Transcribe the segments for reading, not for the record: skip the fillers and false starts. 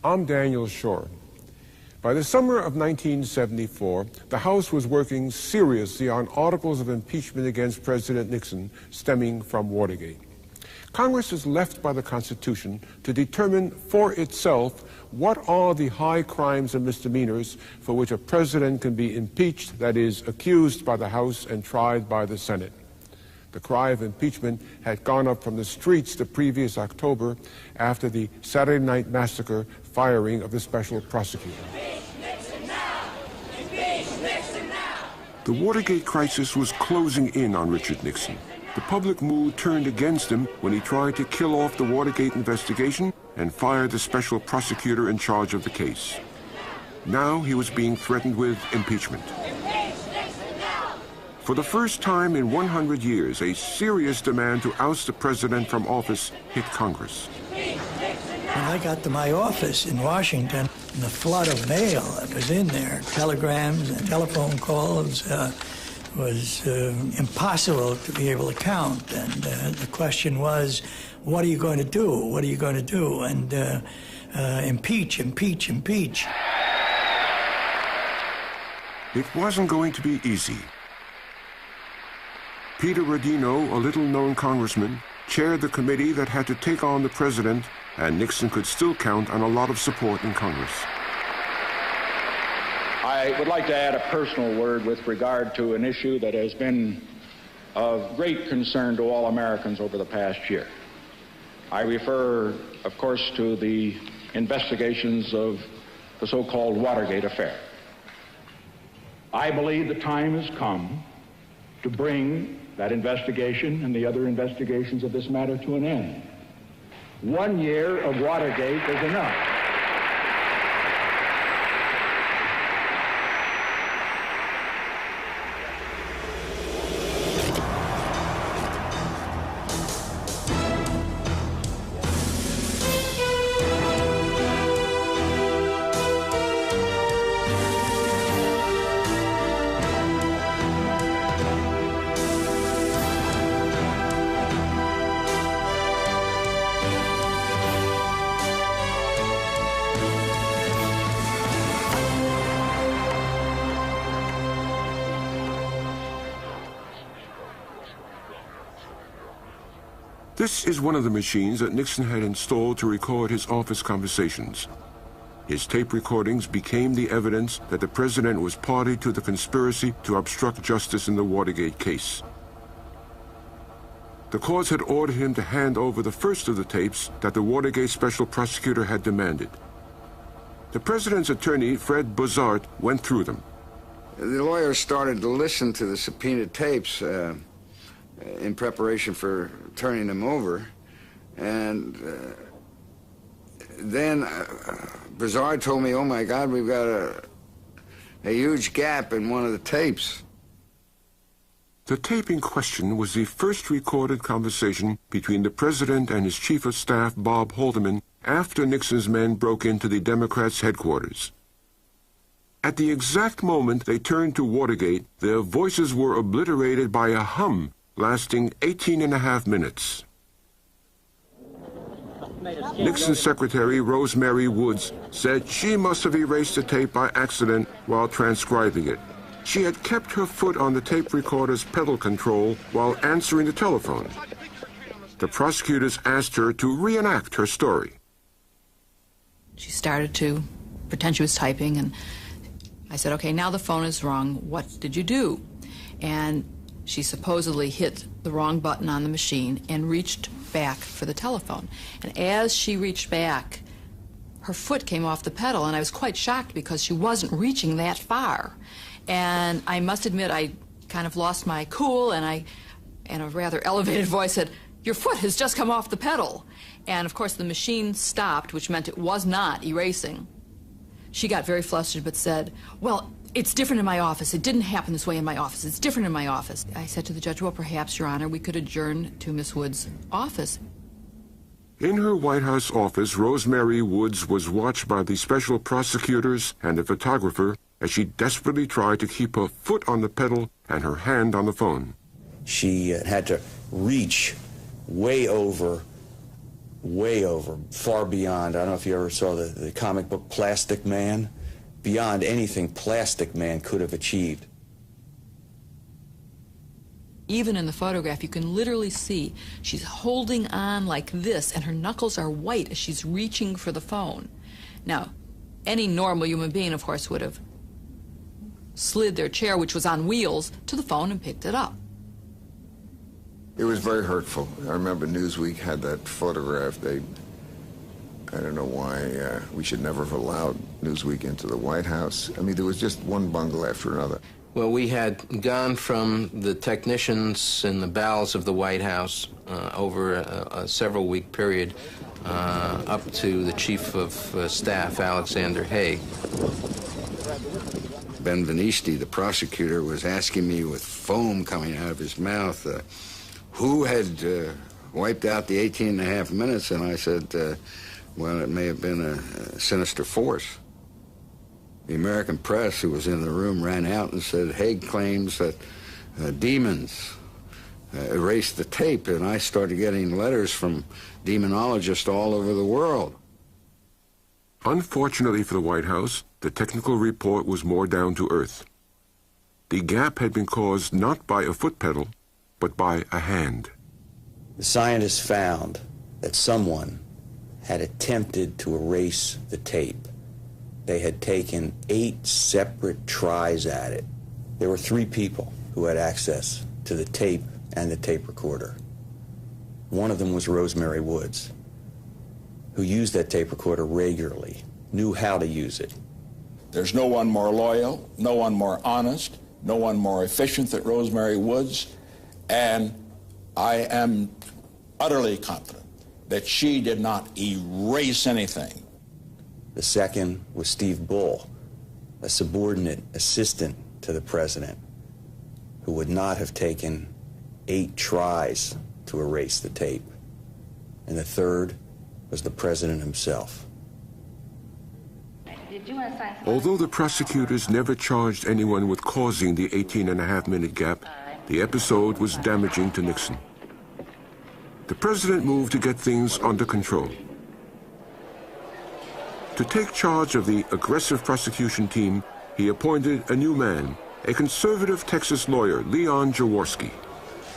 I'm Daniel Shore. By the summer of 1974, the House was working seriously on articles of impeachment against President Nixon stemming from Watergate. Congress is left by the Constitution to determine for itself what are the high crimes and misdemeanors for which a president can be impeached, that is, accused by the House and tried by the Senate. The cry of impeachment had gone up from the streets the previous October after the Saturday Night Massacre firing of the special prosecutor. The Watergate crisis was closing in on Richard Nixon. The public mood turned against him when he tried to kill off the Watergate investigation and fire the special prosecutor in charge of the case. Now he was being threatened with impeachment. For the first time in 100 years, a serious demand to oust the president from office hit Congress. When I got to my office in Washington, the flood of mail that was in there, telegrams and telephone calls, was impossible to be able to count. And the question was, what are you going to do? What are you going to do? And impeach, impeach, impeach. It wasn't going to be easy. Peter Rodino, a little-known congressman, chaired the committee that had to take on the president, and Nixon could still count on a lot of support in Congress. I would like to add a personal word with regard to an issue that has been of great concern to all Americans over the past year. I refer, of course, to the investigations of the so-called Watergate affair. I believe the time has come to bring that investigation and the other investigations of this matter to an end. 1 year of Watergate is enough. This is one of the machines that Nixon had installed to record his office conversations. His tape recordings became the evidence that the president was party to the conspiracy to obstruct justice in the Watergate case. The courts had ordered him to hand over the first of the tapes that the Watergate special prosecutor had demanded. The president's attorney, Fred Bozart, went through them. The lawyers started to listen to the subpoenaed tapes in preparation for turning them over, and then Bozart told me, oh my God, we've got a huge gap in one of the tapes. The tape in question was the first recorded conversation between the president and his chief of staff, Bob Haldeman, after Nixon's men broke into the Democrats' headquarters. At the exact moment they turned to Watergate, their voices were obliterated by a hum lasting 18.5 minutes. Nixon's secretary, Rosemary Woods, said she must have erased the tape by accident while transcribing it. She had kept her foot on the tape recorder's pedal control while answering the telephone. The prosecutors asked her to reenact her story. She started to pretend she was typing, and I said, okay, now the phone is rung. What did you do? And she supposedly hit the wrong button on the machine and reached back for the telephone. And as she reached back, her foot came off the pedal, and I was quite shocked because she wasn't reaching that far. And I must admit, I kind of lost my cool, and I, in a rather elevated voice, said, your foot has just come off the pedal. And of course the machine stopped, which meant it was not erasing. She got very flustered but said, well, it's different in my office. It didn't happen this way in my office. It's different in my office. I said to the judge, well, perhaps, Your Honor, we could adjourn to Miss Woods' office. In her White House office, Rosemary Woods was watched by the special prosecutors and a photographer as she desperately tried to keep her foot on the pedal and her hand on the phone. She had to reach way over way over, far beyond. I don't know if you ever saw the comic book Plastic Man, beyond anything Plastic Man could have achieved. Even in the photograph, you can literally see she's holding on like this, and her knuckles are white as she's reaching for the phone. Now, any normal human being, of course, would have slid their chair, which was on wheels, to the phone and picked it up. It was very hurtful. I remember Newsweek had that photograph. I don't know why we should never have allowed Newsweek into the White House. I mean, there was just one bungle after another. Well, we had gone from the technicians in the bowels of the White House over a several-week period up to the Chief of Staff, Alexander Haig. Ben Venisti, the prosecutor, was asking me with foam coming out of his mouth who had wiped out the 18.5 minutes, and I said, well, it may have been a sinister force. The American press, who was in the room, ran out and said, Haig claims that demons erased the tape, and I started getting letters from demonologists all over the world. Unfortunately for the White House, the technical report was more down to earth. The gap had been caused not by a foot pedal, but by a hand. The scientists found that someone had attempted to erase the tape. They had taken 8 separate tries at it. There were 3 people who had access to the tape and the tape recorder. One of them was Rosemary Woods, who used that tape recorder regularly, knew how to use it. There's no one more loyal, no one more honest, no one more efficient than Rosemary Woods, and I am utterly confident that she did not erase anything. The second was Steve Bull, a subordinate assistant to the president, who would not have taken 8 tries to erase the tape. And the third was the president himself. Although the prosecutors never charged anyone with causing the 18.5-minute gap, the episode was damaging to Nixon. The president moved to get things under control. To take charge of the aggressive prosecution team, he appointed a new man, a conservative Texas lawyer, Leon Jaworski.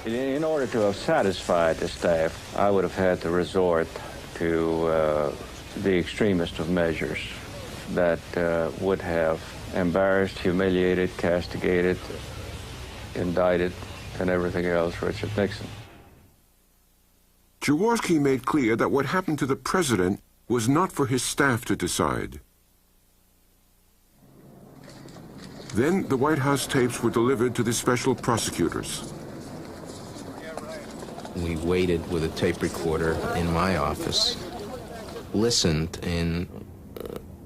In order to have satisfied the staff, I would have had to resort to the extremest of measures that would have embarrassed, humiliated, castigated, indicted, and everything else Richard Nixon. Jaworski made clear that what happened to the president was not for his staff to decide. Then the White House tapes were delivered to the special prosecutors. We waited with a tape recorder in my office, listened in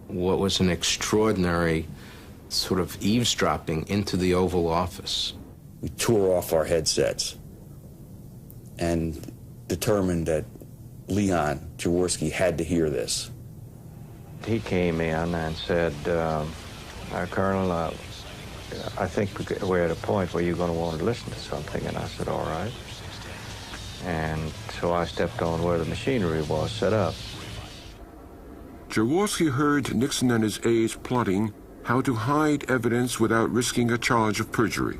what was an extraordinary sort of eavesdropping into the Oval Office. We tore off our headsets and determined that Leon Jaworski had to hear this. He came in and said, Colonel, I think we're at a point where you're going to want to listen to something. And I said, all right. And so I stepped on where the machinery was set up. Jaworski heard Nixon and his aides plotting how to hide evidence without risking a charge of perjury.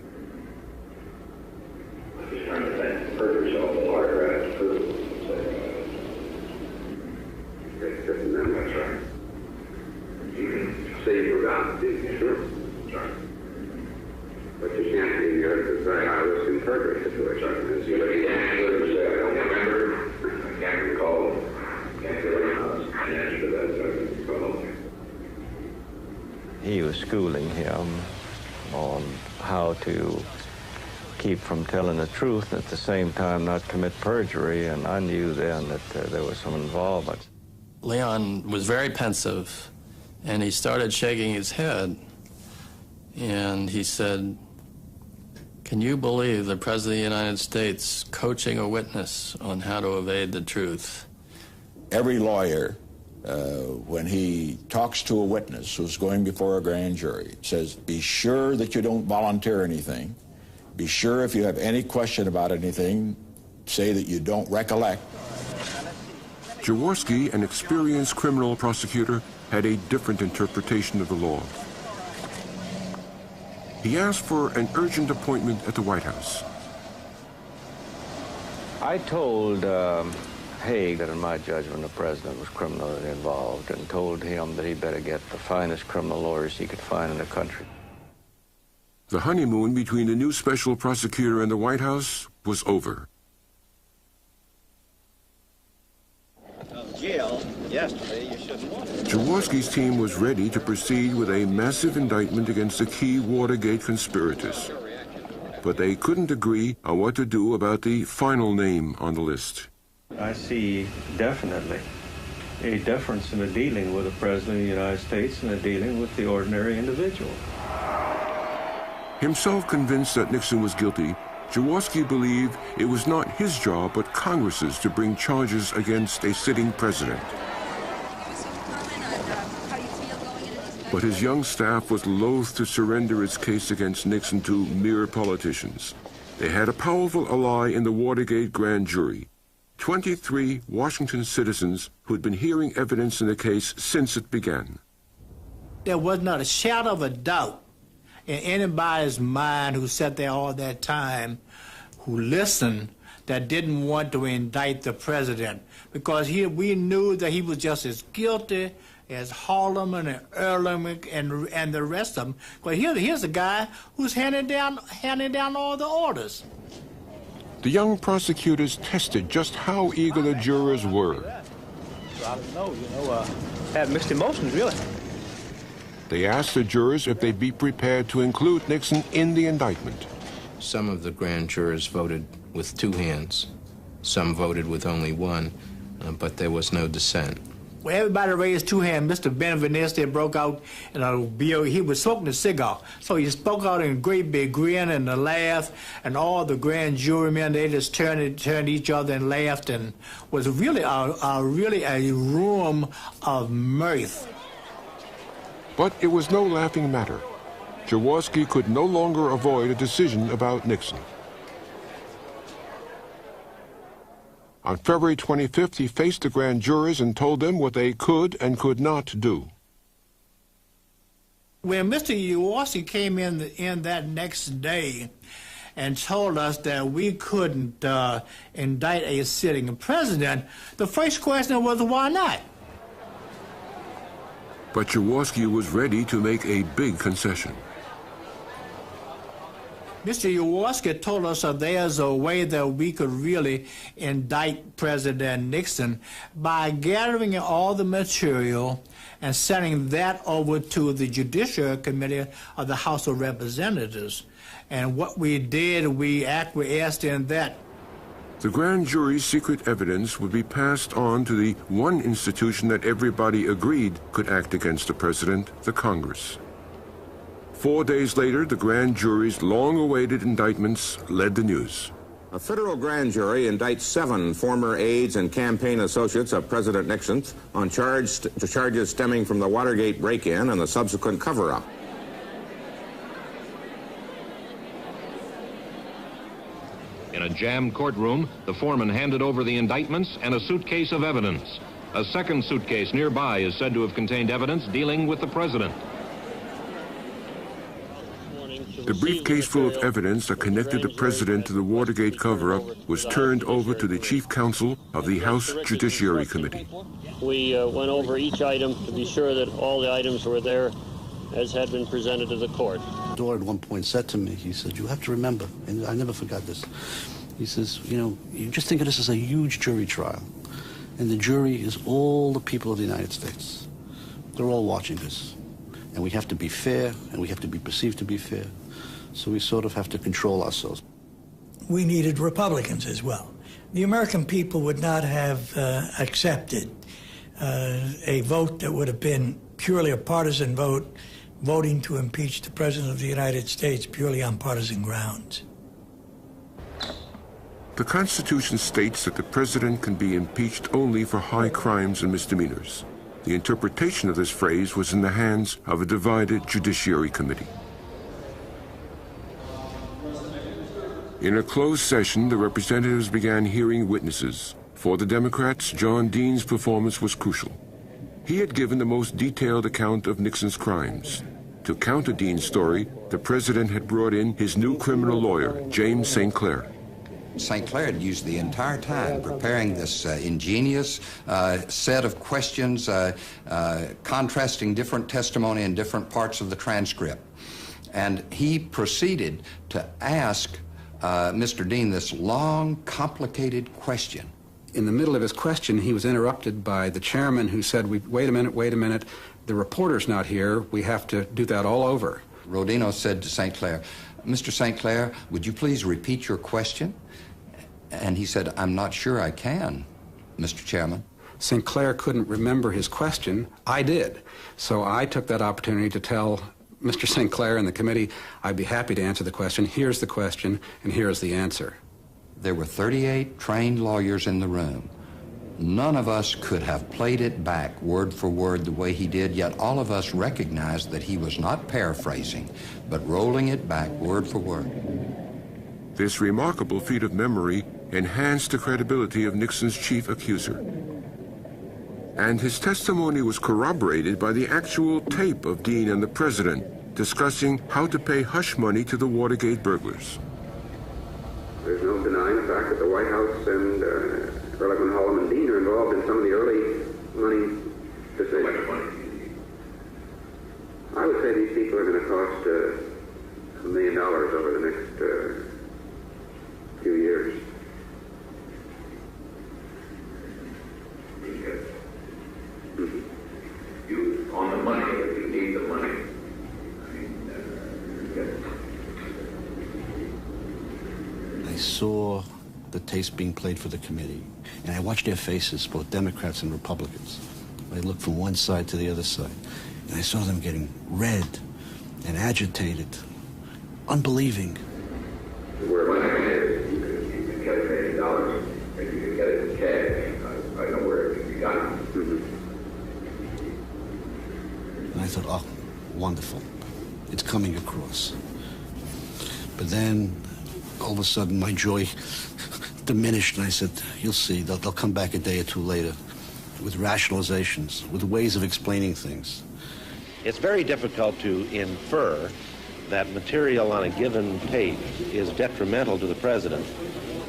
But you can't be good to say I was in perjury situation. You can't literally say I don't remember, I can't recall, I can't do anything else. I answer that, I don't recall. He was schooling him on how to keep from telling the truth and at the same time not commit perjury, and I knew then that there was some involvement. Leon was very pensive, and he started shaking his head, and he said, "Can you believe the President of the United States coaching a witness on how to evade the truth?" Every lawyer, when he talks to a witness who's going before a grand jury, says, be sure that you don't volunteer anything. Be sure if you have any question about anything, say that you don't recollect. Jaworski, an experienced criminal prosecutor, had a different interpretation of the law. He asked for an urgent appointment at the White House. I told Haig that in my judgment the president was criminally involved, and told him that he better get the finest criminal lawyers he could find in the country. The honeymoon between the new special prosecutor and the White House was over. Jill, yesterday you shouldn't want it. Jaworski's team was ready to proceed with a massive indictment against the key Watergate conspirators. But they couldn't agree on what to do about the final name on the list. I see definitely a difference in the dealing with the President of the United States and the dealing with the ordinary individual. Himself convinced that Nixon was guilty, Jaworski believed it was not his job but Congress's to bring charges against a sitting president. But his young staff was loath to surrender its case against Nixon to mere politicians. They had a powerful ally in the Watergate grand jury, 23 Washington citizens who had been hearing evidence in the case since it began. There was not a shadow of a doubt in anybody's mind who sat there all that time, who listened, that didn't want to indict the president, because we knew that he was just as guilty as Haldeman and Ehrlichman and the rest of them. But here's a guy who's handing down all the orders. The young prosecutors tested just how eager the jurors were. I don't know, had mixed emotions, really. They asked the jurors if they'd be prepared to include Nixon in the indictment. Some of the grand jurors voted with 2 hands. Some voted with only 1, but there was no dissent. Well, everybody raised 2 hands. Mr. Benavides broke out in a beer. He was smoking a cigar. So he spoke out in a great big grin and a laugh, and all the grand jurymen, they just turned each other and laughed, and was really a room of mirth. But it was no laughing matter. Jaworski could no longer avoid a decision about Nixon. On February 25th, he faced the grand jurors and told them what they could and could not do. When Mr. Jaworski came in that next day and told us that we couldn't indict a sitting president, the first question was, why not? But Jaworski was ready to make a big concession. Mr. Jaworski told us that there's a way that we could really indict President Nixon by gathering all the material and sending that over to the Judiciary Committee of the House of Representatives. And what we did, we acquiesced in that. The grand jury's secret evidence would be passed on to the one institution that everybody agreed could act against the president, the Congress. 4 days later, the grand jury's long-awaited indictments led the news. A federal grand jury indicts 7 former aides and campaign associates of President Nixon on charges stemming from the Watergate break-in and the subsequent cover-up. In a jammed courtroom, the foreman handed over the indictments and a suitcase of evidence. A second suitcase nearby is said to have contained evidence dealing with the president. The briefcase full of evidence that connected the president to the Watergate cover-up was turned over to the chief counsel of the House Judiciary Committee. We went over each item to be sure that all the items were there as had been presented to the court. Dore at one point said to me, he said, you have to remember, and I never forgot this, he says, you just think of this as a huge jury trial, and the jury is all the people of the United States. They're all watching this, and we have to be fair, and we have to be perceived to be fair, so we sort of have to control ourselves. We needed Republicans as well. The American people would not have accepted a vote that would have been purely a partisan vote, voting to impeach the President of the United States purely on partisan grounds. The Constitution states that the President can be impeached only for high crimes and misdemeanors. The interpretation of this phrase was in the hands of a divided Judiciary Committee. In a closed session, the representatives began hearing witnesses. For the Democrats, John Dean's performance was crucial. He had given the most detailed account of Nixon's crimes. To counter Dean's story, the president had brought in his new criminal lawyer, James St. Clair. St. Clair had used the entire time preparing this ingenious set of questions, contrasting different testimony in different parts of the transcript. And he proceeded to ask Mr. Dean this long, complicated question. In the middle of his question, he was interrupted by the chairman, who said, wait a minute, the reporter's not here, we have to do that all over. Rodino said to St. Clair, Mr. St. Clair, would you please repeat your question? And he said, I'm not sure I can, Mr. Chairman. St. Clair couldn't remember his question. I did. So I took that opportunity to tell Mr. St. Clair and the committee, I'd be happy to answer the question. Here's the question, and here's the answer. There were 38 trained lawyers in the room. None of us could have played it back word for word the way he did, yet all of us recognized that he was not paraphrasing, but rolling it back word for word. This remarkable feat of memory enhanced the credibility of Nixon's chief accuser. And his testimony was corroborated by the actual tape of Dean and the president discussing how to pay hush money to the Watergate burglars. There's no denying the fact that the White House and Ehrlichman, Hallam, and Dean are involved in some of the early money decisions. I would say these people are going to cost $1 million over the next few years. You on the money, if you need the money. I saw the tapes being played for the committee, and I watched their faces, both Democrats and Republicans. I looked from one side to the other side, and I saw them getting red and agitated, unbelieving. Where money is, you can get $1 million, if you can get it in cash. I know where it can be gotten. And I thought, oh, wonderful. It's coming across. But then, all of a sudden, my joy diminished, and I said, you'll see, they'll come back a day or two later with rationalizations, with ways of explaining things. It's very difficult to infer that material on a given tape is detrimental to the president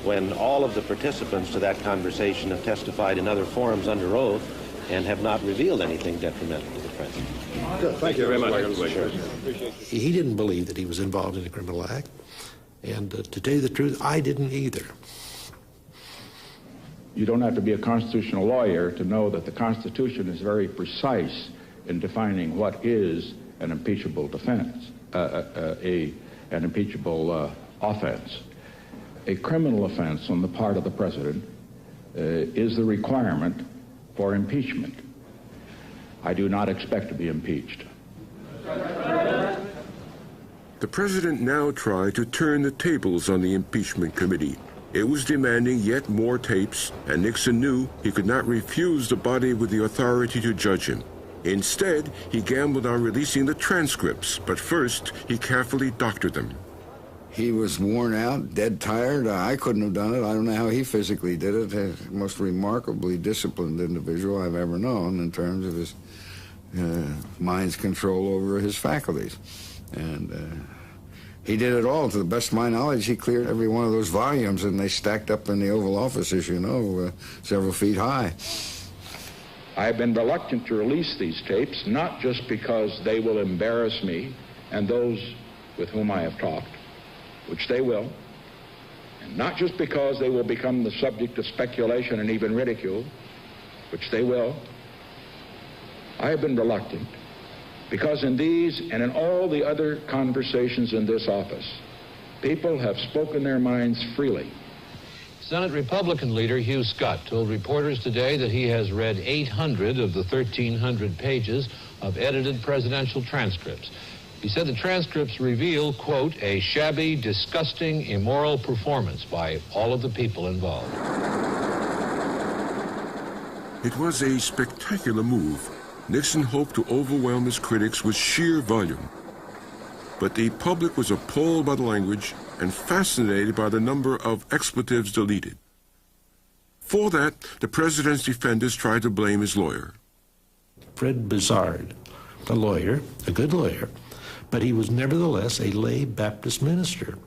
when all of the participants to that conversation have testified in other forums under oath and have not revealed anything detrimental to the president. Good. Thank you very much. Sure. He didn't believe that he was involved in a criminal act. And to tell you the truth, I didn't either. You don't have to be a constitutional lawyer to know that the Constitution is very precise in defining what is an impeachable defense, an impeachable offense. A criminal offense on the part of the president is the requirement for impeachment. I do not expect to be impeached. The president now tried to turn the tables on the impeachment committee. It was demanding yet more tapes, and Nixon knew he could not refuse the body with the authority to judge him. Instead, he gambled on releasing the transcripts, but first, he carefully doctored them. He was worn out, dead tired. I couldn't have done it. I don't know how he physically did it. He's the most remarkably disciplined individual I've ever known in terms of his mind's control over his faculties. And he did it all. To the best of my knowledge, he cleared every one of those volumes, and they stacked up in the Oval Office, as you know, several feet high. I have been reluctant to release these tapes, not just because they will embarrass me and those with whom I have talked, which they will, and not just because they will become the subject of speculation and even ridicule, which they will. I have been reluctant because in these and in all the other conversations in this office, people have spoken their minds freely. Senate Republican leader Hugh Scott told reporters today that he has read 800 of the 1,300 pages of edited presidential transcripts. He said the transcripts reveal, quote, a shabby, disgusting, immoral performance by all of the people involved. It was a spectacular move. Nixon hoped to overwhelm his critics with sheer volume. But the public was appalled by the language and fascinated by the number of expletives deleted. For that, the president's defenders tried to blame his lawyer. Fred Bizard, a lawyer, a good lawyer, but he was nevertheless a lay Baptist minister.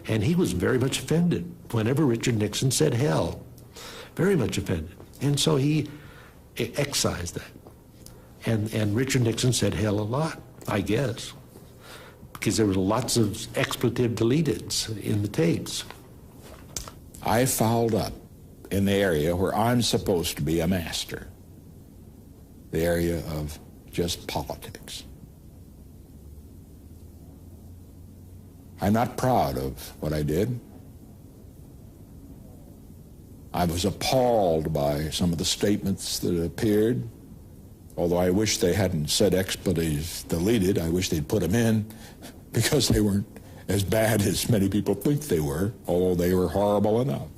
And he was very much offended whenever Richard Nixon said hell. Very much offended. And so he excised that. And Richard Nixon said hell a lot, I guess, because there were lots of expletive deleteds in the tapes. I fouled up in the area where I'm supposed to be a master, the area of just politics. I'm not proud of what I did. I was appalled by some of the statements that appeared, although I wish they hadn't said expletives deleted. I wish they'd put them in, because they weren't as bad as many people think they were, although they were horrible enough.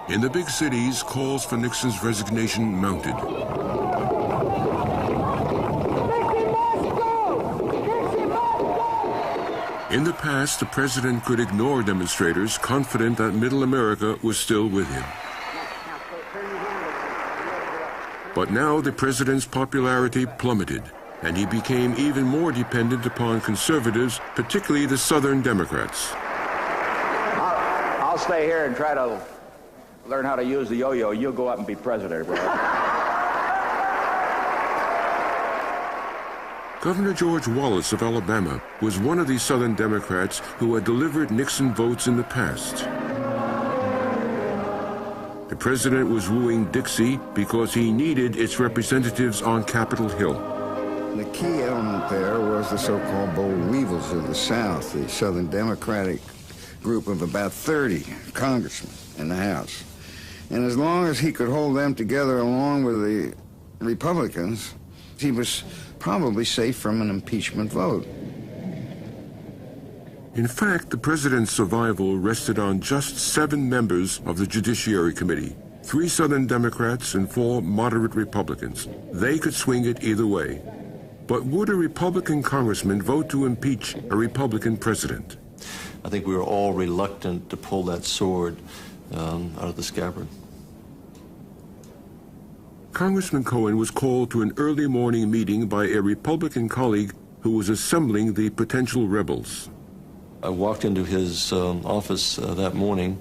In the big cities, calls for Nixon's resignation mounted. In the past, the president could ignore demonstrators, confident that Middle America was still with him. But now the president's popularity plummeted, and he became even more dependent upon conservatives, particularly the Southern Democrats. I'll stay here and try to learn how to use the yo-yo. You'll go up and be president, bro. Governor George Wallace of Alabama was one of these Southern Democrats who had delivered Nixon votes in the past. The president was wooing Dixie because he needed its representatives on Capitol Hill. The key element there was the so-called boll weevils of the South, the Southern Democratic group of about 30 congressmen in the House. And as long as he could hold them together along with the Republicans, he was probably safe from an impeachment vote. In fact, the president's survival rested on just 7 members of the Judiciary Committee, 3 Southern Democrats and 4 moderate Republicans. They could swing it either way. But would a Republican congressman vote to impeach a Republican president? I think we were all reluctant to pull that sword out of the scabbard. Congressman Cohen was called to an early morning meeting by a Republican colleague who was assembling the potential rebels. I walked into his office that morning,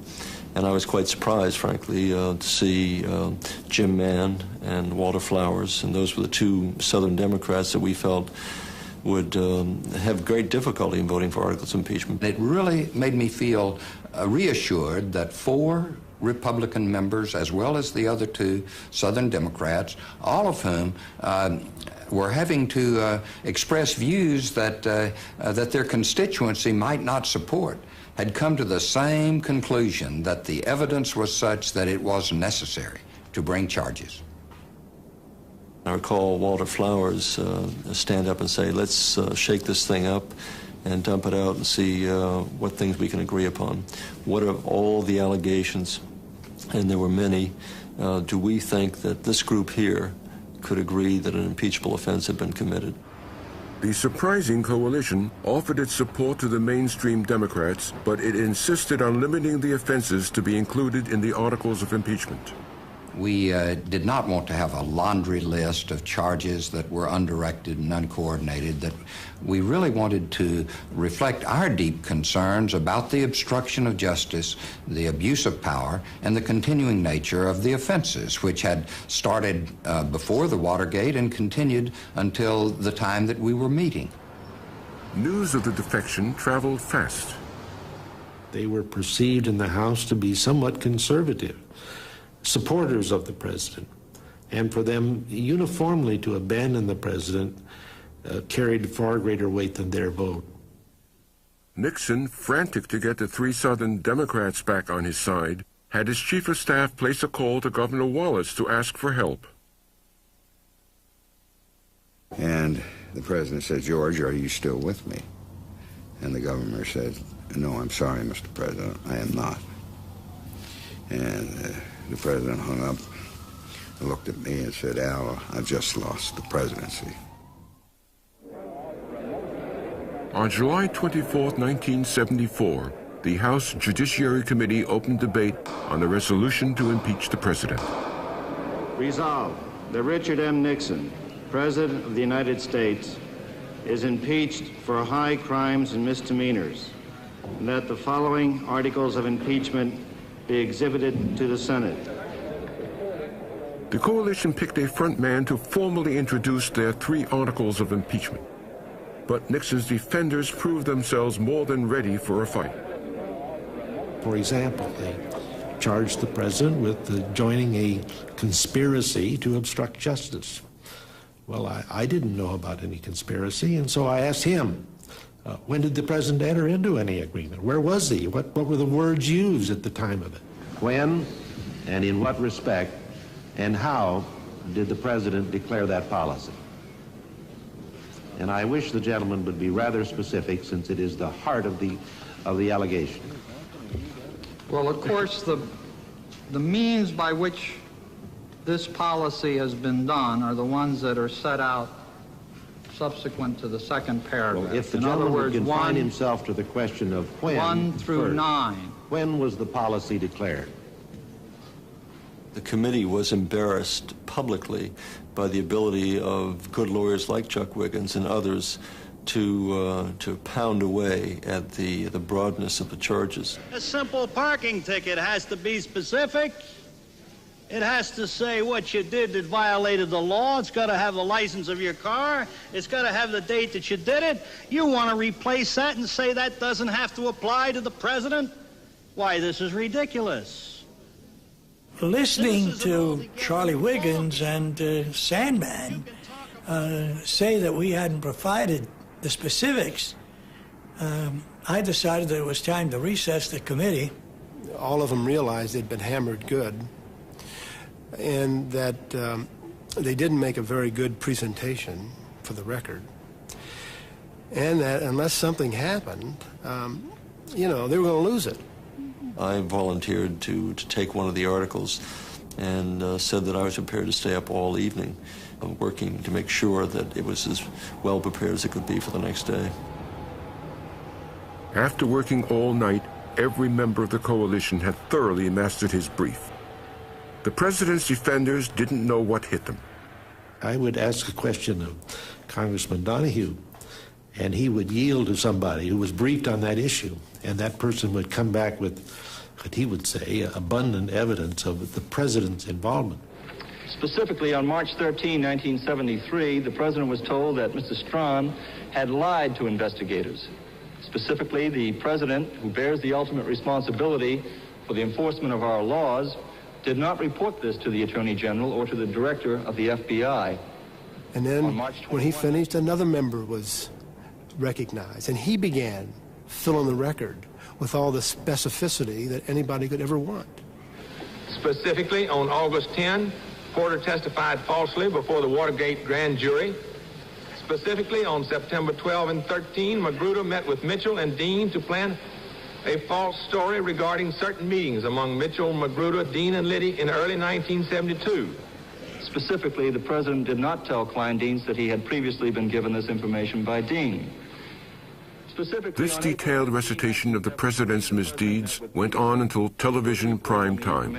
and I was quite surprised, frankly, to see Jim Mann and Walter Flowers, and those were the 2 Southern Democrats that we felt would have great difficulty in voting for articles of impeachment. It really made me feel reassured that 4 Republican members, as well as the other 2 Southern Democrats, all of whom were having to express views that their constituency might not support, had come to the same conclusion that the evidence was such that it was necessary to bring charges. I recall Walter Flowers stand up and say, let's shake this thing up and dump it out and see what things we can agree upon. What are all the allegations, and there were many, do we think that this group here could agree that an impeachable offense had been committed? The surprising coalition offered its support to the mainstream Democrats, but it insisted on limiting the offenses to be included in the articles of impeachment. We did not want to have a laundry list of charges that were undirected and uncoordinated, that we really wanted to reflect our deep concerns about the obstruction of justice, the abuse of power, and the continuing nature of the offenses, which had started before the Watergate and continued until the time that we were meeting. News of the defection traveled fast. They were perceived in the House to be somewhat conservative, supporters of the president, and for them uniformly to abandon the president carried far greater weight than their vote. Nixon, frantic to get the 3 Southern Democrats back on his side, had his chief of staff place a call to Governor Wallace to ask for help. And the president said, George, are you still with me? And the governor said, no, I'm sorry, Mr. President, I am not. And the president hung up and looked at me and said, Al, I've just lost the presidency. On July 24, 1974, the House Judiciary Committee opened debate on the resolution to impeach the president. Resolved that Richard M. Nixon, President of the United States, is impeached for high crimes and misdemeanors, and that the following articles of impeachment be exhibited to the Senate. The coalition picked a front man to formally introduce their 3 articles of impeachment. But Nixon's defenders proved themselves more than ready for a fight. For example, they charged the president with joining a conspiracy to obstruct justice. Well, I didn't know about any conspiracy, and so I asked him, when did the president enter into any agreement? Where was he? What were the words used at the time of it? When and in what respect and how did the president declare that policy? And I wish the gentleman would be rather specific, since it is the heart of the allegation. Well, of course, the means by which this policy has been done are the ones that are set out subsequent to the second paragraph. Well, if the gentleman would confine himself to the question of when, 1 through first, 9. When was the policy declared? The committee was embarrassed publicly by the ability of good lawyers like Chuck Wiggins and others to pound away at the broadness of the charges. A simple parking ticket has to be specific. It has to say what you did that violated the law. It's got to have the license of your car. It's got to have the date that you did it. You want to replace that and say that doesn't have to apply to the president? Why, this is ridiculous. Listening to Charlie Wiggins and Sandman say that we hadn't provided the specifics, I decided that it was time to recess the committee. All of them realized they'd been hammered good, and that they didn't make a very good presentation for the record, and that unless something happened, you know, they were going to lose it. I volunteered to take one of the articles and said that I was prepared to stay up all evening working to make sure that it was as well prepared as it could be for the next day. After working all night, every member of the coalition had thoroughly mastered his brief. The president's defenders didn't know what hit them. I would ask a question of Congressman Donahue, and he would yield to somebody who was briefed on that issue, and that person would come back with what he would say abundant evidence of the president's involvement. Specifically, on March 13, 1973, the president was told that Mr. Strawn had lied to investigators. Specifically, the president, who bears the ultimate responsibility for the enforcement of our laws, did not report this to the Attorney General or to the director of the FBI. And then when he finished, another member was recognized, and he began filling the record with all the specificity that anybody could ever want. Specifically, on August 10, Porter testified falsely before the Watergate grand jury. Specifically, on September 12 and 13, Magruder met with Mitchell and Dean to plan a false story regarding certain meetings among Mitchell, Magruder, Dean, and Liddy in early 1972. Specifically, the president did not tell Kleindienst that he had previously been given this information by Dean. This detailed recitation of the president's misdeeds went on until television prime time.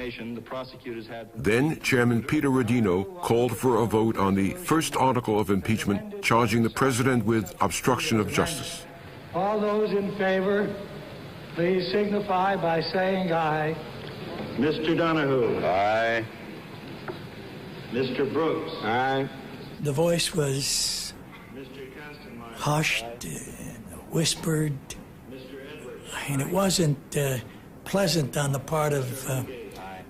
Then Chairman Peter Rodino called for a vote on the first article of impeachment, charging the president with obstruction of justice. All those in favor, please signify by saying aye. Mr. Donahue. Aye. Mr. Brooks. Aye. The voice was hushed, whispered, and it wasn't pleasant on the part of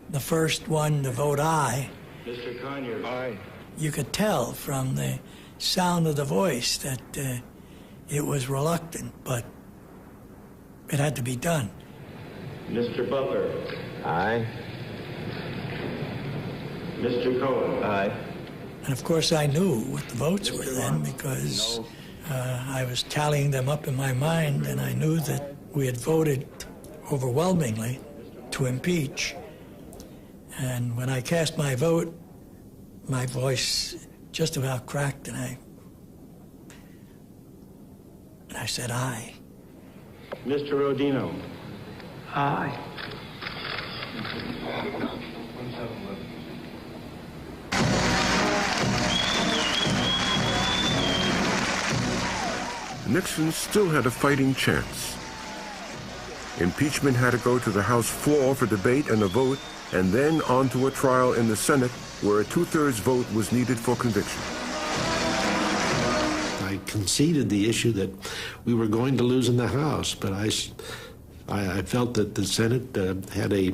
the first one to vote aye. Mr. Conyers. Aye. You could tell from the sound of the voice that it was reluctant, but it had to be done. Mr. Butler. Aye. Mr. Cohen. Aye. And of course I knew what the votes were then, because I was tallying them up in my mind, and I knew that we had voted overwhelmingly to impeach. And when I cast my vote, my voice just about cracked, and I said aye. Mr. Rodino. Aye. Nixon still had a fighting chance. Impeachment had to go to the House floor for debate and a vote, and then on to a trial in the Senate where a two-thirds vote was needed for conviction. I conceded the issue that we were going to lose in the House, but I felt that the Senate had a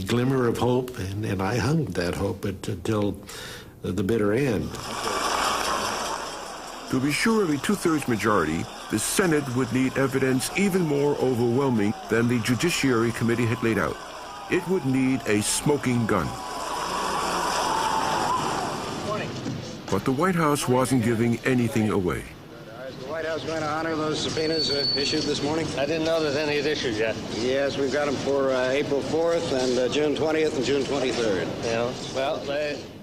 glimmer of hope, and I hung that hope until the bitter end. To be sure of a two-thirds majority, the Senate would need evidence even more overwhelming than the Judiciary Committee had laid out. It would need a smoking gun. But the White House wasn't giving anything away. Is the White House going to honor those subpoenas issued this morning? I didn't know there's any issued yet. Yes, we've got them for April 4th and June 20th and June 23rd. Yeah, well,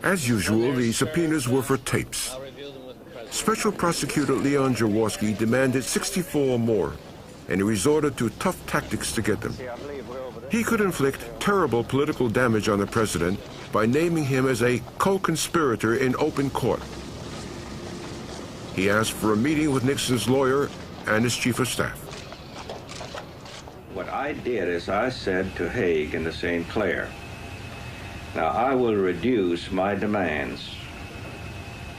As usual, the subpoenas were for tapes. Special Prosecutor Leon Jaworski demanded 64 more, and he resorted to tough tactics to get them. He could inflict terrible political damage on the president by naming him as a co-conspirator in open court. He asked for a meeting with Nixon's lawyer and his chief of staff. What I did is I said to Haig and to St. Clair, now I will reduce my demands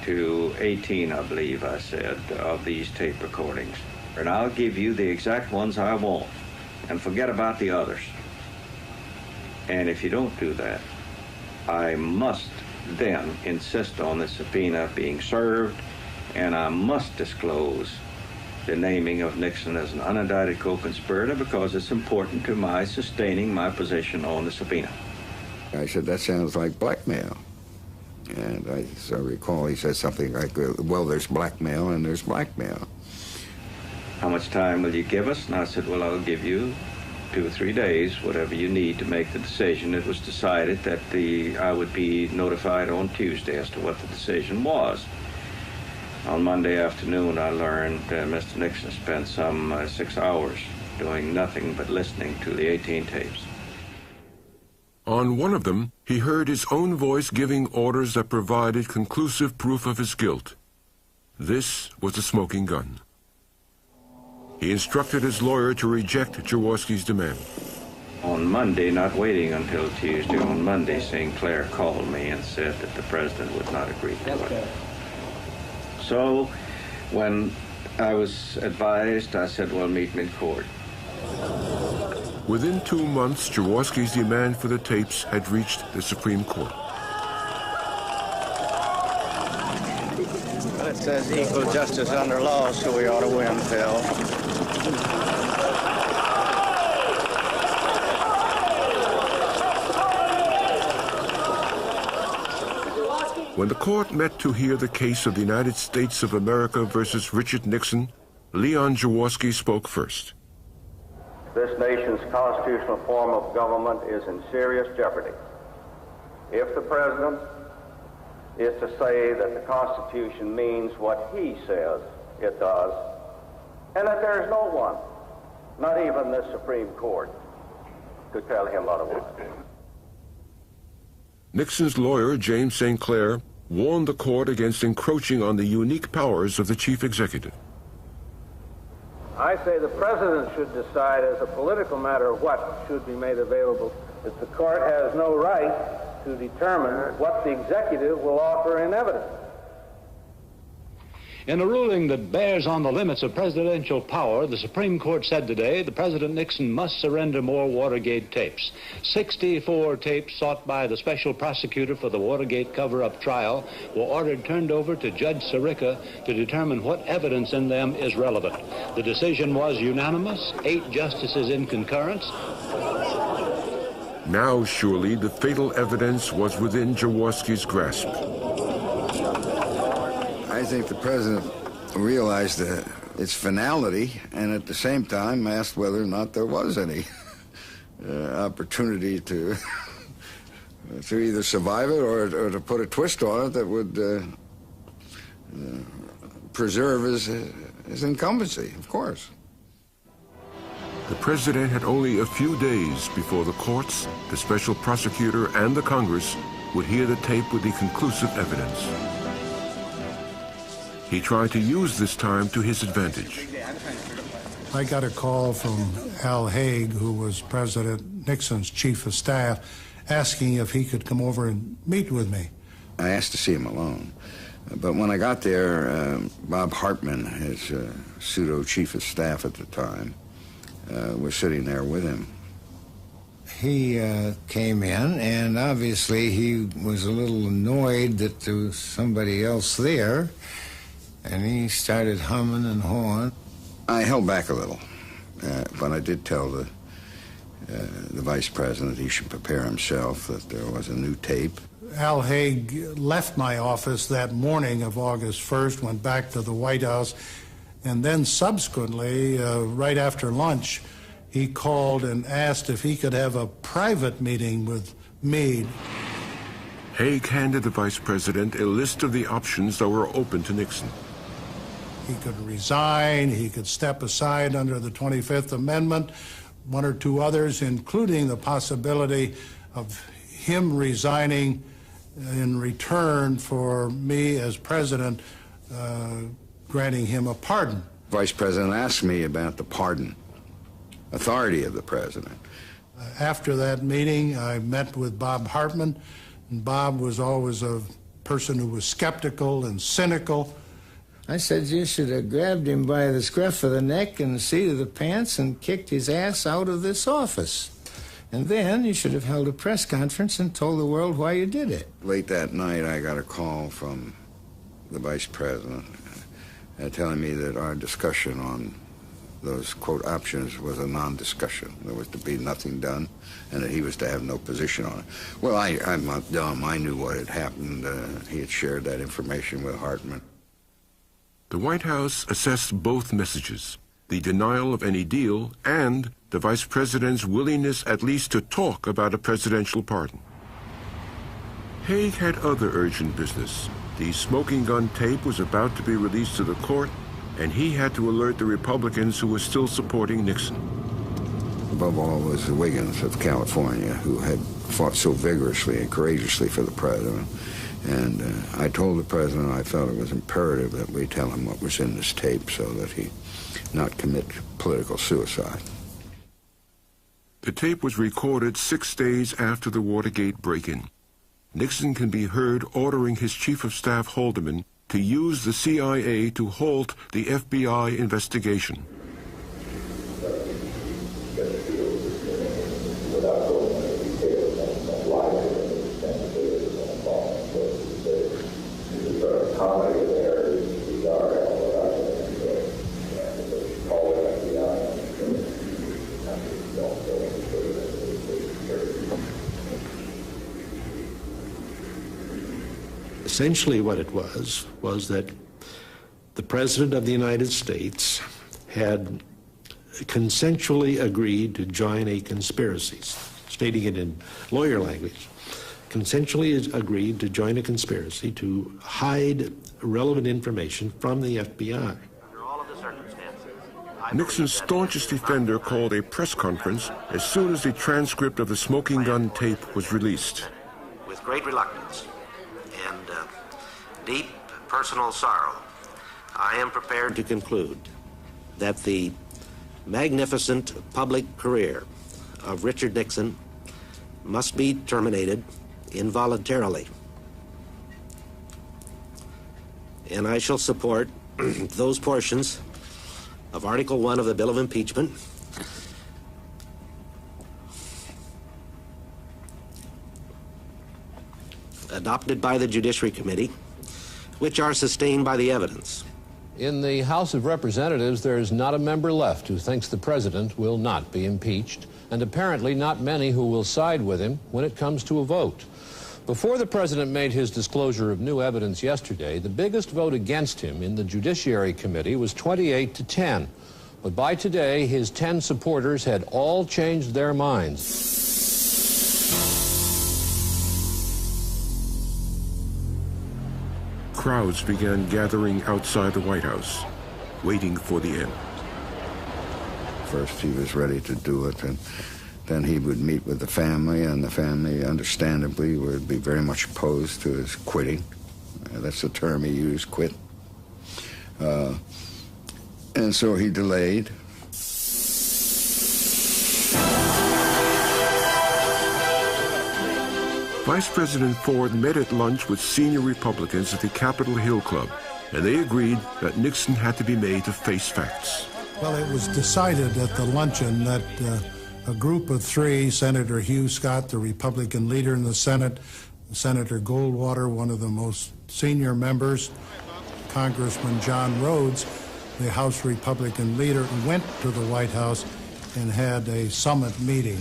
to 18, I believe I said, of these tape recordings. And I'll give you the exact ones I want, and forget about the others. And if you don't do that, I must then insist on the subpoena being served, and I must disclose the naming of Nixon as an unindicted co-conspirator because it's important to my sustaining my position on the subpoena. I said, that sounds like blackmail. And I recall he said something like, well, there's blackmail and there's blackmail. How much time will you give us? And I said, well, I'll give you 2 or 3 days, whatever you need to make the decision. It was decided that I would be notified on Tuesday as to what the decision was. On Monday afternoon, I learned Mr. Nixon spent some 6 hours doing nothing but listening to the 18 tapes. On one of them, he heard his own voice giving orders that provided conclusive proof of his guilt. This was the smoking gun. He instructed his lawyer to reject Jaworski's demand. On Monday, not waiting until Tuesday, on Monday, St. Clair called me and said that the president would not agree to it. So when I was advised, I said, well, meet me in court. Within 2 months, Jaworski's demand for the tapes had reached the Supreme Court. Well, it says equal justice under law, so we ought to win, Phil. When the court met to hear the case of the United States of America versus Richard Nixon, Leon Jaworski spoke first. This nation's constitutional form of government is in serious jeopardy. If the president is to say that the Constitution means what he says it does, and that there is no one, not even the Supreme Court, to tell him otherwise. Nixon's lawyer, James St. Clair, warned the court against encroaching on the unique powers of the chief executive. I say the president should decide as a political matter what should be made available. That the court has no right to determine what the executive will offer in evidence. In a ruling that bears on the limits of presidential power, the Supreme Court said today the President Nixon must surrender more Watergate tapes. 64 tapes sought by the special prosecutor for the Watergate cover-up trial were ordered turned over to Judge Sirica to determine what evidence in them is relevant. The decision was unanimous, 8 justices in concurrence. Now, surely, the fatal evidence was within Jaworski's grasp. I think the president realized its finality and at the same time asked whether or not there was any opportunity to either survive it or to put a twist on it that would preserve his incumbency, of course. The president had only a few days before the courts, the special prosecutor, and the Congress would hear the tape with the conclusive evidence. He tried to use this time to his advantage. I got a call from Al Haig, who was President Nixon's chief of staff, asking if he could come over and meet with me. I asked to see him alone. But when I got there, Bob Hartman, his pseudo-chief of staff at the time, was sitting there with him. He came in, and obviously he was a little annoyed that there was somebody else there, and he started humming and hawing. I held back a little, but I did tell the vice president he should prepare himself, that there was a new tape. Al Haig left my office that morning of August 1st, went back to the White House, and then subsequently, right after lunch, he called and asked if he could have a private meeting with me. Haig handed the vice president a list of the options that were open to Nixon. He could resign, he could step aside under the 25th Amendment, one or two others, including the possibility of him resigning in return for me as president granting him a pardon. Vice President asked me about the pardon authority of the president. After that meeting, I met with Bob Hartman, and Bob was always a person who was skeptical and cynical. I said you should have grabbed him by the scruff of the neck and the seat of the pants and kicked his ass out of this office. And then you should have held a press conference and told the world why you did it. Late that night, I got a call from the vice president telling me that our discussion on those, quote, options was a non-discussion. There was to be nothing done, and that he was to have no position on it. Well, I'm not dumb. I knew what had happened. He had shared that information with Hartman. The White House assessed both messages, the denial of any deal and the vice president's willingness at least to talk about a presidential pardon. Haig had other urgent business. The smoking gun tape was about to be released to the court, and he had to alert the Republicans who were still supporting Nixon. Above all was the Wiggins of California, who had fought so vigorously and courageously for the president. And I told the president I felt it was imperative that we tell him what was in this tape so that he not commit political suicide. The tape was recorded 6 days after the Watergate break-in. Nixon can be heard ordering his chief of staff, Haldeman, to use the CIA to halt the FBI investigation. Essentially what it was that the President of the United States had consensually agreed to join a conspiracy, stating it in lawyer language, consensually agreed to join a conspiracy to hide relevant information from the FBI. Nixon's staunchest defender called a press conference as soon as the transcript of the smoking gun tape was released. With great reluctance and deep personal sorrow, I am prepared to conclude that the magnificent public career of Richard Nixon must be terminated involuntarily. And I shall support those portions of Article 1 of the Bill of Impeachment adopted by the Judiciary Committee, which are sustained by the evidence. In the House of Representatives, there is not a member left who thinks the president will not be impeached, and apparently not many who will side with him when it comes to a vote. Before the president made his disclosure of new evidence yesterday, the biggest vote against him in the Judiciary Committee was 28 to 10. But by today, his 10 supporters had all changed their minds. Crowds began gathering outside the White House, waiting for the end. First, he was ready to do it, and then he would meet with the family, and the family, understandably, would be very much opposed to his quitting. That's the term he used, quit. And so he delayed. Vice President Ford met at lunch with senior Republicans at the Capitol Hill Club, and they agreed that Nixon had to be made to face facts. Well, it was decided at the luncheon that a group of three, Senator Hugh Scott, the Republican leader in the Senate, Senator Goldwater, one of the most senior members, Congressman John Rhodes, the House Republican leader, went to the White House and had a summit meeting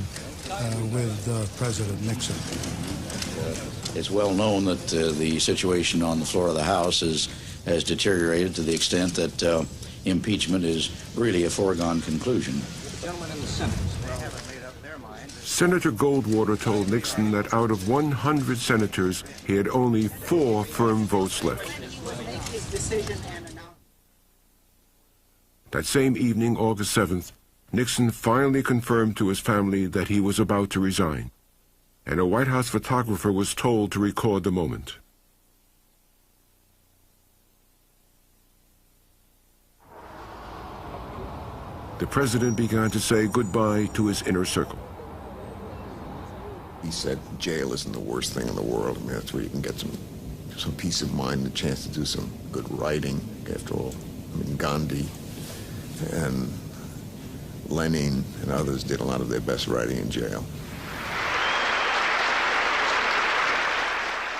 with President Nixon. It's well known that the situation on the floor of the House has deteriorated to the extent that impeachment is really a foregone conclusion. Gentlemen in the Senate, they haven't made up their mind. Senator Goldwater told Nixon that out of 100 senators, he had only 4 firm votes left. That same evening, August 7th, Nixon finally confirmed to his family that he was about to resign, and a White House photographer was told to record the moment. The president began to say goodbye to his inner circle. He said jail isn't the worst thing in the world. I mean, that's where you can get some peace of mind, a chance to do some good writing. After all, I mean, Gandhi and Lenin and others did a lot of their best writing in jail.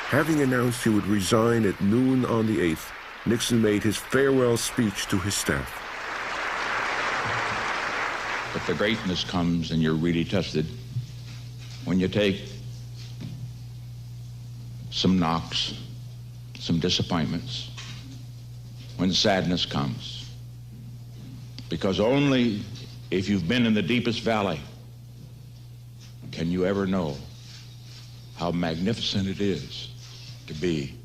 Having announced he would resign at noon on the 8th, Nixon made his farewell speech to his staff. But the greatness comes and you're really tested when you take some knocks, some disappointments, when sadness comes. Because only if you've been in the deepest valley can you ever know how magnificent it is to be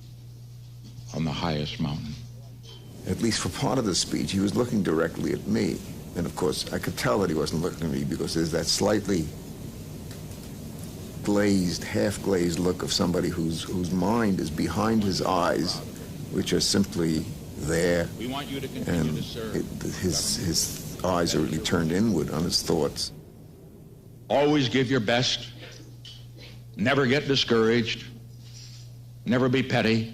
on the highest mountain. At least for part of the speech, he was looking directly at me. And of course, I could tell that he wasn't looking at me because there's that slightly glazed, half-glazed look of somebody whose mind is behind his eyes, which are simply there. We want you to continue to serve. His eyes are really turned inward on his thoughts. Always give your best. Never get discouraged. Never be petty.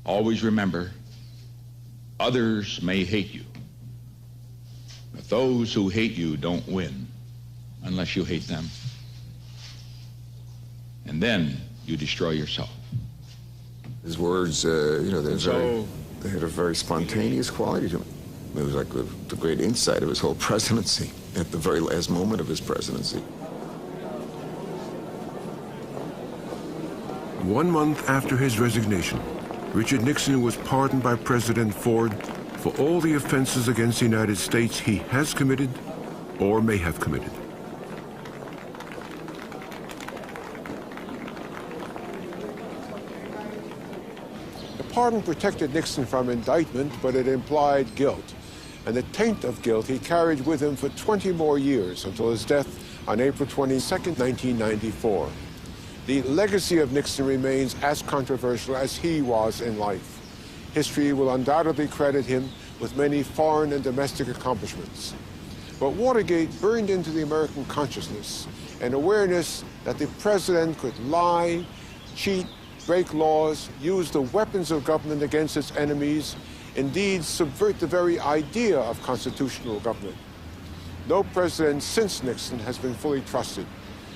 Always remember, others may hate you, but those who hate you don't win unless you hate them. And then you destroy yourself. His words, you know, they had a very spontaneous quality to them. It was like the great insight of his whole presidency at the very last moment of his presidency. 1 month after his resignation, Richard Nixon was pardoned by President Ford for all the offenses against the United States he has committed or may have committed. The pardon protected Nixon from indictment, but it implied guilt. And the taint of guilt he carried with him for 20 more years until his death on April 22nd, 1994. The legacy of Nixon remains as controversial as he was in life. History will undoubtedly credit him with many foreign and domestic accomplishments. But Watergate burned into the American consciousness an awareness that the president could lie, cheat, break laws, use the weapons of government against its enemies, indeed subvert the very idea of constitutional government. No president since Nixon has been fully trusted,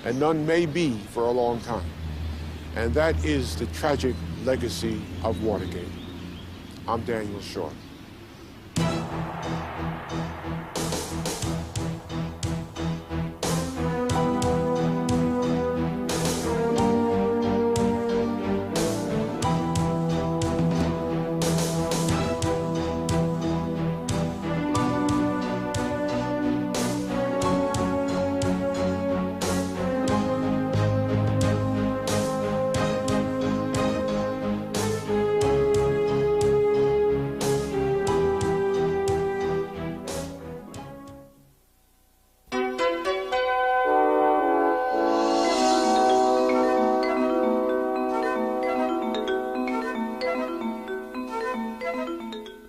and none may be for a long time. And that is the tragic legacy of Watergate. I'm Daniel Short. Thank you.